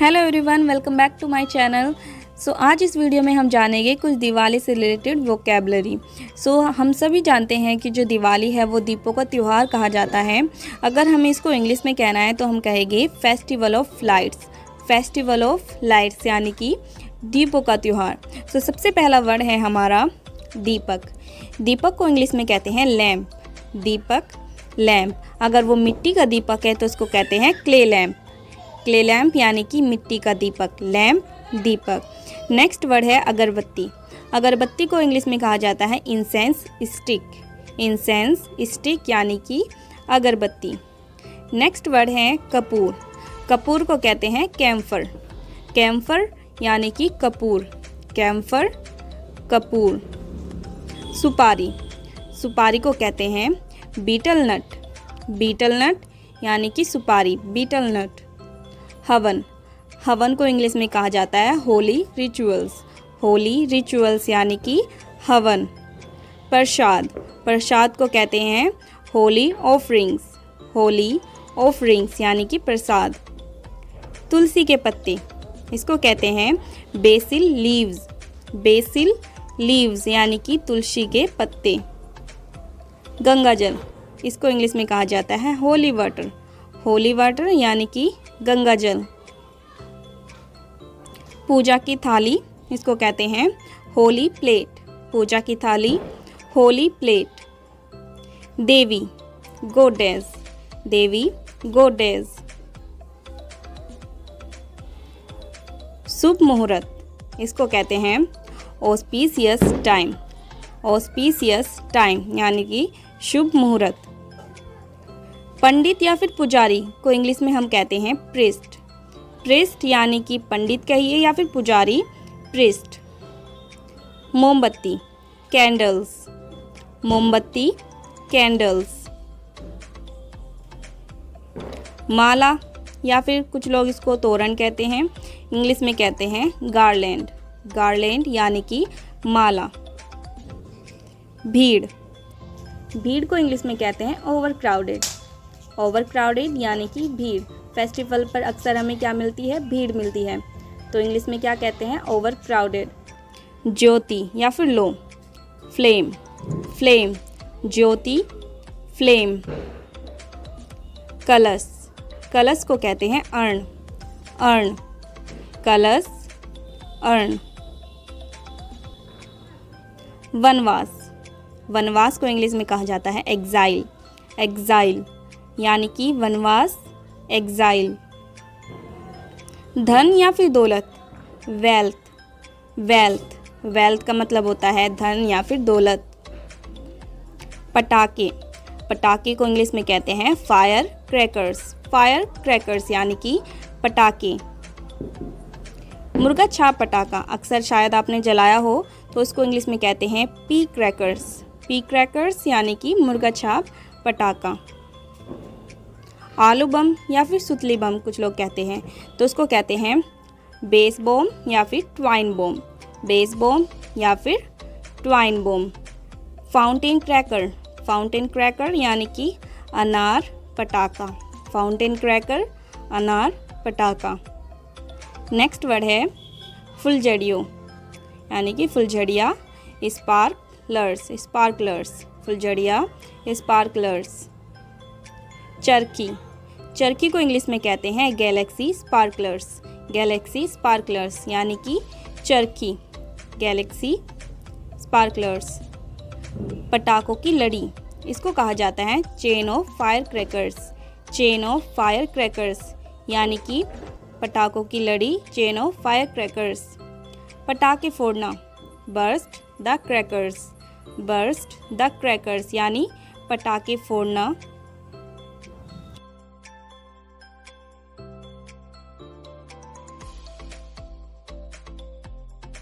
Hello everyone, welcome back to my channel. आज इस video में हम जानेंगे कुछ दिवाली से रिलेटेड वोकैबलरी। हम सभी जानते हैं कि जो दिवाली है वो दीपों का त्यौहार कहा जाता है। अगर हमें इसको इंग्लिश में कहना है तो हम कहेंगे festival of lights. Festival of lights यानी कि दीपों का त्यौहार। सबसे पहला वर्ड है हमारा दीपक। दीपक को इंग्लिश में कहते हैं लैम्प। दीपक, लैम्प। अगर वो मिट्टी का दीपक है तो उसको कहते हैं क्ले लैम्प। क्ले लैम्प यानी कि मिट्टी का दीपक, लैम्प, दीपक। नेक्स्ट वर्ड है अगरबत्ती। अगरबत्ती को इंग्लिश में कहा जाता है इंसेंस स्टिक। इंसेंस स्टिक यानी कि अगरबत्ती। नेक्स्ट वर्ड है कपूर। कपूर को कहते हैं कैम्फर। कैम्फर यानी कि कपूर, कैम्फर, कपूर। सुपारी। सुपारी को कहते हैं बीटल नट। बीटल नट यानी कि सुपारी, बीटल नट। हवन। हवन को इंग्लिश में कहा जाता है होली रिचुअल्स। होली रिचुअल्स यानी कि हवन। प्रसाद। प्रसाद को कहते हैं होली ऑफरिंग्स। होली ऑफरिंग्स यानी कि प्रसाद। तुलसी के पत्ते, इसको कहते हैं बेसिल लीव्स। बेसिल लीव्स यानी कि तुलसी के पत्ते। गंगा जल, इसको इंग्लिश में कहा जाता है होली वाटर। होली वाटर यानी कि गंगा जल। पूजा की थाली, इसको कहते हैं होली प्लेट। पूजा की थाली, होली प्लेट। देवी, गॉडेस। देवी, गॉडेस। शुभ मुहूर्त, इसको कहते हैं ऑस्पिशियस टाइम। ऑस्पिशियस टाइम यानी कि शुभ मुहूर्त। पंडित या फिर पुजारी को इंग्लिश में हम कहते हैं प्रीस्ट। प्रीस्ट यानी कि पंडित कहिए या फिर पुजारी, प्रीस्ट। मोमबत्ती, कैंडल्स। मोमबत्ती, कैंडल्स। माला या फिर कुछ लोग इसको तोरण कहते हैं, इंग्लिश में कहते हैं गार्लैंड। गार्लैंड यानी कि माला। भीड़। भीड़ को इंग्लिश में कहते हैं ओवर क्राउडेड। ओवर क्राउडेड यानी कि भीड़। फेस्टिवल पर अक्सर हमें क्या मिलती है? भीड़ मिलती है, तो इंग्लिश में क्या कहते हैं? Over crowded. ज्योति या फिर लो, फ्लेम। फ्लेम, ज्योति, फ्लेम। कलश। कलश को कहते हैं अर्ण। अर्ण, कलश, अर्ण। वनवास। वनवास को इंग्लिश में कहा जाता है एग्जाइल। एग्जाइल यानी कि वनवास, एग्जाइल। धन या फिर दौलत, वेल्थ। वेल्थ, वेल्थ का मतलब होता है धन या फिर दौलत। पटाखे। पटाखे को इंग्लिश में कहते हैं फायर क्रैकर्स। फायर क्रैकर्स यानी कि पटाखे। मुर्गा छाप पटाखा, अक्सर शायद आपने जलाया हो तो उसको इंग्लिश में कहते हैं पी क्रैकर्स। पी क्रैकर्स यानी कि मुर्गा छाप पटाखा। आलू बम या फिर सुतली बम कुछ लोग कहते हैं, तो उसको कहते हैं बेस बॉम या फिर ट्वाइन बॉम। बेस बॉम या फिर twine bomb. Fountain cracker. Fountain cracker यानी कि अनार पटाखा। फाउंटेन क्रैकर, अनार पटाखा। नेक्स्ट वर्ड है फुलझड़ियों यानी कि फुलझड़िया, स्पार्कलर्स। स्पार्कलर्स, फुलझड़िया, स्पार्कलर्स। चरखी। चरखी को इंग्लिश में कहते हैं गैलेक्सी स्पार्कलर्स। गैलेक्सी स्पार्कलर्स यानी कि चरखी, गैलेक्सी स्पार्कलर्स। पटाखों की लड़ी, इसको कहा जाता है chain of fire crackers. Chain of fire crackers यानी कि पटाखों की लड़ी, चेन ऑफ फायर क्रैकर्स। पटाखे फोड़ना, burst the crackers. Burst the crackers यानी पटाखे फोड़ना,